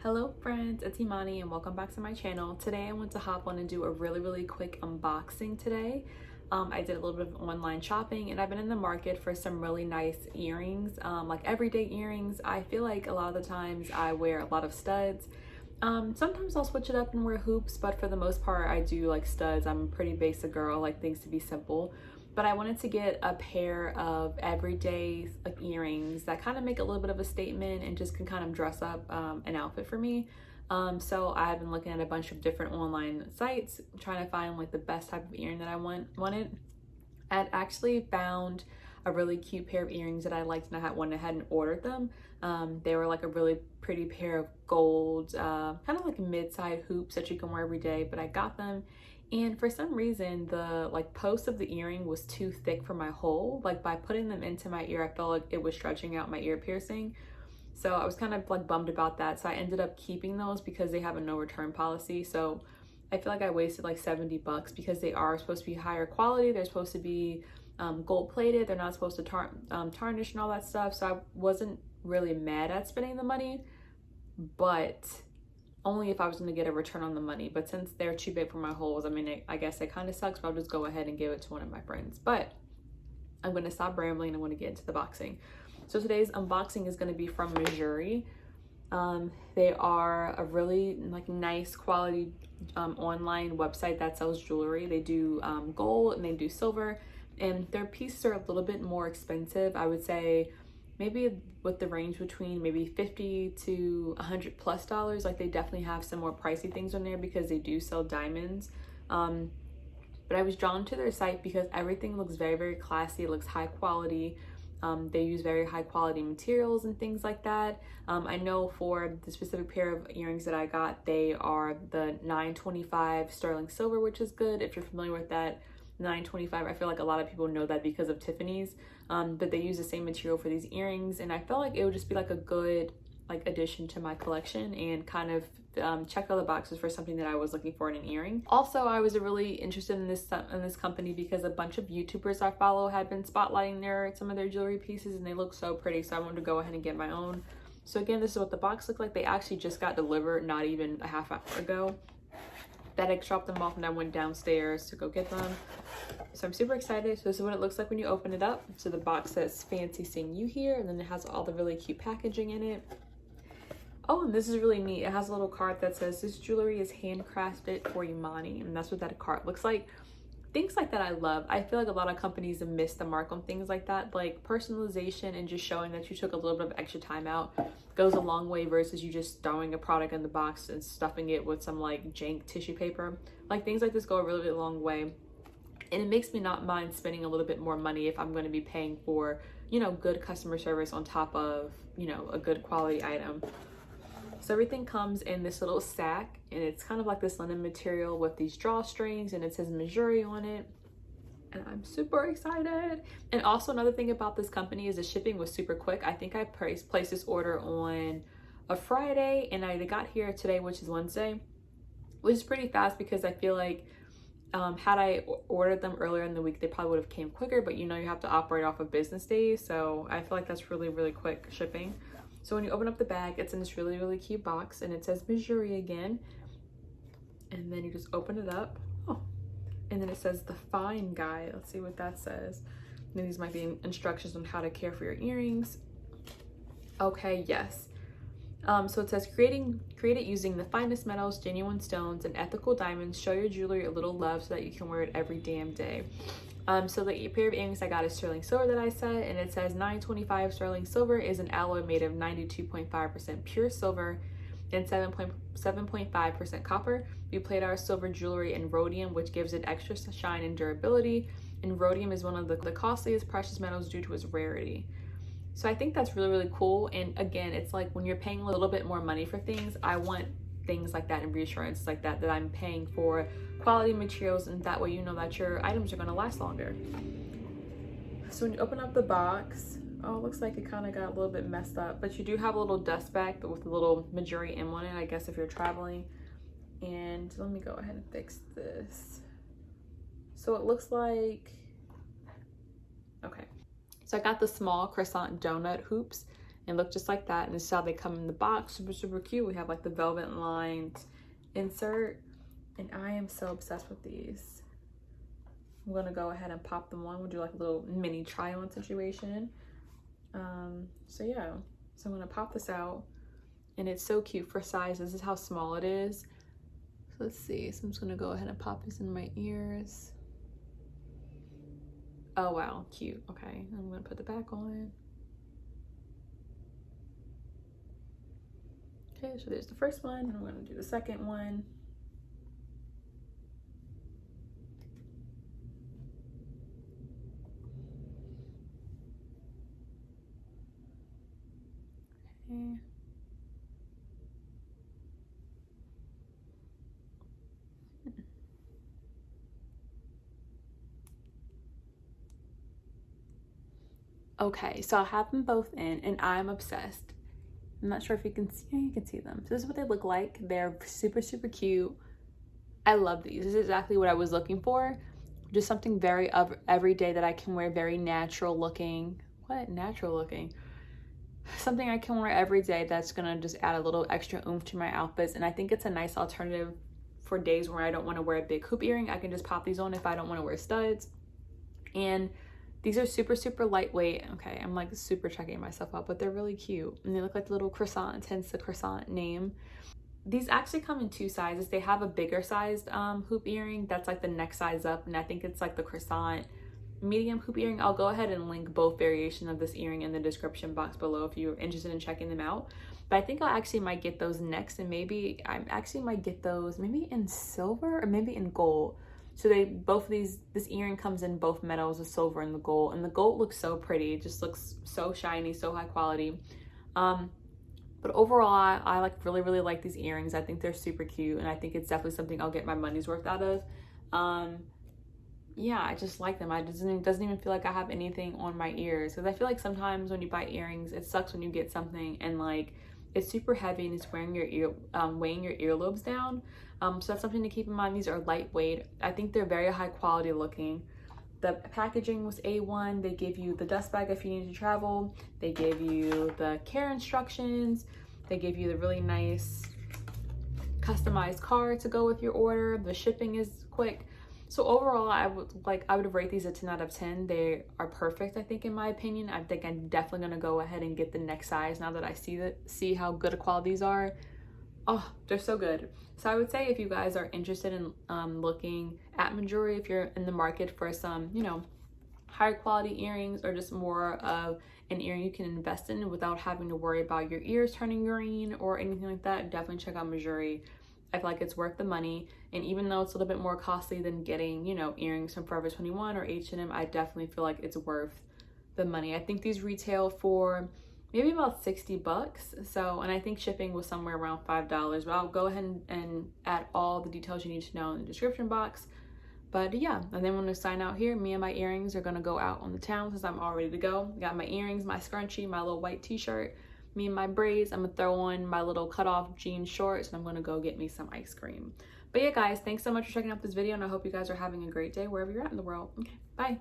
Hello friends, it's Imani and welcome back to my channel. Today I want to hop on and do a really quick unboxing today. I did a little bit of online shopping and I've been in the market for some really nice earrings, like everyday earrings. I feel like a lot of the times I wear a lot of studs. Sometimes I'll switch it up and wear hoops, but for the most part I do like studs. I'm a pretty basic girl, like things to be simple. But I wanted to get a pair of everyday like earrings that kind of make a little bit of a statement and just can kind of dress up an outfit for me. So I've been looking at a bunch of different online sites, trying to find like the best type of earring that I wanted. I'd actually found a really cute pair of earrings that I liked and I went ahead and ordered them. They were like a really pretty pair of gold, kind of like mid-side hoops that you can wear every day, but I got them. And for some reason, the like post of the earring was too thick for my hole. Like by putting them into my ear, I felt like it was stretching out my ear piercing. So I was kind of like bummed about that. So I ended up keeping those because they have a no return policy. So I feel like I wasted like 70 bucks because they are supposed to be higher quality. They're supposed to be gold plated. They're not supposed to tarnish and all that stuff. So I wasn't really mad at spending the money, but only if I was going to get a return on the money. But since they're too big for my holes, I mean, I guess it kind of sucks, but I'll just go ahead and give it to one of my friends. But I'm going to stop rambling and I'm going to get into the boxing. So today's unboxing is going to be from Mejuri. They are a really like nice quality online website that sells jewelry. They do gold and they do silver, and their pieces are a little bit more expensive. I would say maybe with the range between maybe 50 to $100+ like they definitely have some more pricey things on there because they do sell diamonds. But I was drawn to their site because everything looks very classy. It looks high quality. They use very high quality materials and things like that. I know for the specific pair of earrings that I got, they are the 925 sterling silver, which is good. If you're familiar with that, 925, I feel like a lot of people know that because of Tiffany's, but they use the same material for these earrings, and I felt like it would just be like a good like addition to my collection and kind of check all the boxes for something that I was looking for in an earring. Also, I was really interested in this company because a bunch of YouTubers I follow had been spotlighting some of their jewelry pieces and they look so pretty, so I wanted to go ahead and get my own. So again, this is what the box looked like. They actually just got delivered not even a half hour ago. That I dropped them off and I went downstairs to go get them. So I'm super excited. So this is what it looks like when you open it up. So the box says "Fancy Seeing You Here," and then it has all the really cute packaging in it. Oh, and this is really neat. It has a little card that says, "This jewelry is handcrafted for Imani," and that's what that card looks like. Things like that I love. I feel like a lot of companies have missed the mark on things like that. Like personalization and just showing that you took a little bit of extra time out goes a long way versus you just throwing a product in the box and stuffing it with some like jank tissue paper. Like things like this go a really long way. And it makes me not mind spending a little bit more money if I'm going to be paying for, you know, good customer service on top of, you know, a good quality item. So everything comes in this little sack, and it's kind of like this linen material with these drawstrings, and it says Mejuri on it, and I'm super excited. And also another thing about this company is the shipping was super quick. I think I placed this order on a Friday and I got here today, which is Wednesday, which is pretty fast because I feel like had I ordered them earlier in the week, they probably would have came quicker, but you know, you have to operate off of business days, so I feel like that's really quick shipping. So when you open up the bag, it's in this really cute box, and it says Mejuri again. And then you just open it up. Oh, and then it says the Fine Guide. Let's see what that says. And these might be instructions on how to care for your earrings. Okay, yes. So it says create it using the finest metals, genuine stones, and ethical diamonds. Show your jewelry a little love so that you can wear it every damn day. So the pair of earrings I got is sterling silver that I said, and it says 925 sterling silver is an alloy made of 92.5% pure silver and 7.5% copper. We plate our silver jewelry in rhodium, which gives it extra shine and durability. And rhodium is one of the costliest precious metals due to its rarity. So I think that's really cool. And again, it's like when you're paying a little bit more money for things, I want things like that and reassurance like that I'm paying for quality materials, and that way you know that your items are going to last longer. So when you open up the box, oh, it looks like it kind of got a little bit messed up, but you do have a little dust bag with a little Mejuri M on it, I guess, if you're traveling. And let me go ahead and fix this. So it looks like, okay, so I got the small croissant donut hoops, and look just like that. And this is how they come in the box. Super, super cute. We have like the velvet lined insert, and I am so obsessed with these. I'm gonna go ahead and pop them on. We'll do like a little mini try on situation. So yeah, so I'm gonna pop this out, and it's so cute for size. This is how small it is. So let's see. So I'm just gonna go ahead and pop this in my ears. Oh wow, cute. Okay, I'm gonna put the back on. Okay, so there's the first one, and I'm gonna do the second one. Okay. Okay, so I have them both in, and I'm obsessed. I'm not sure if you can see, yeah, you can see them. So this is what they look like. They're super, super cute. I love these. This is exactly what I was looking for. Just something very everyday that I can wear, very natural looking. What? Natural looking. Something I can wear every day that's gonna just add a little extra oomph to my outfits. And I think it's a nice alternative for days where I don't want to wear a big hoop earring. I can just pop these on if I don't want to wear studs. And these are super, super lightweight. Okay, I'm like super checking myself out, but they're really cute. And they look like little croissants, hence the croissant name. These actually come in two sizes. They have a bigger sized hoop earring that's like the next size up, and I think it's like the croissant medium hoop earring. I'll go ahead and link both variations of this earring in the description box below if you're interested in checking them out. But I think I actually might get those next, and maybe I actually might get those maybe in silver or maybe in gold. So they both of these, this earring comes in both metals, the silver and the gold. And the gold looks so pretty. It just looks so shiny, so high quality. But overall, I like really, really like these earrings. I think they're super cute, and I think it's definitely something I'll get my money's worth out of. Yeah, I just like them. It doesn't even feel like I have anything on my ears, because I feel like sometimes when you buy earrings, it sucks when you get something and like it's super heavy and it's weighing your earlobes down. So that's something to keep in mind. These are lightweight. I think they're very high quality looking. The packaging was A1. They give you the dust bag if you need to travel. They give you the care instructions. They give you the really nice customized card to go with your order. The shipping is quick. So overall, I would rate these a 10 out of 10. They are perfect, I think, in my opinion. I think I'm definitely gonna go ahead and get the next size now that I see how good a quality these are. Oh, they're so good. So I would say if you guys are interested in looking at Mejuri, if you're in the market for some, you know, higher quality earrings or just more of an earring you can invest in without having to worry about your ears turning green or anything like that, definitely check out Mejuri. I feel like it's worth the money, and even though it's a little bit more costly than getting, you know, earrings from Forever 21 or H&M, I definitely feel like it's worth the money. I think these retail for maybe about 60 bucks. So, and I think shipping was somewhere around $5, but I'll go ahead and add all the details you need to know in the description box. But yeah, and then when we sign out here, me and my earrings are gonna go out on the town since I'm all ready to go. Got my earrings, my scrunchie, my little white t-shirt, me and my braids. I'm gonna throw on my little cutoff jean shorts, and I'm gonna go get me some ice cream. But yeah, guys, thanks so much for checking out this video, and I hope you guys are having a great day wherever you're at in the world. Okay, bye.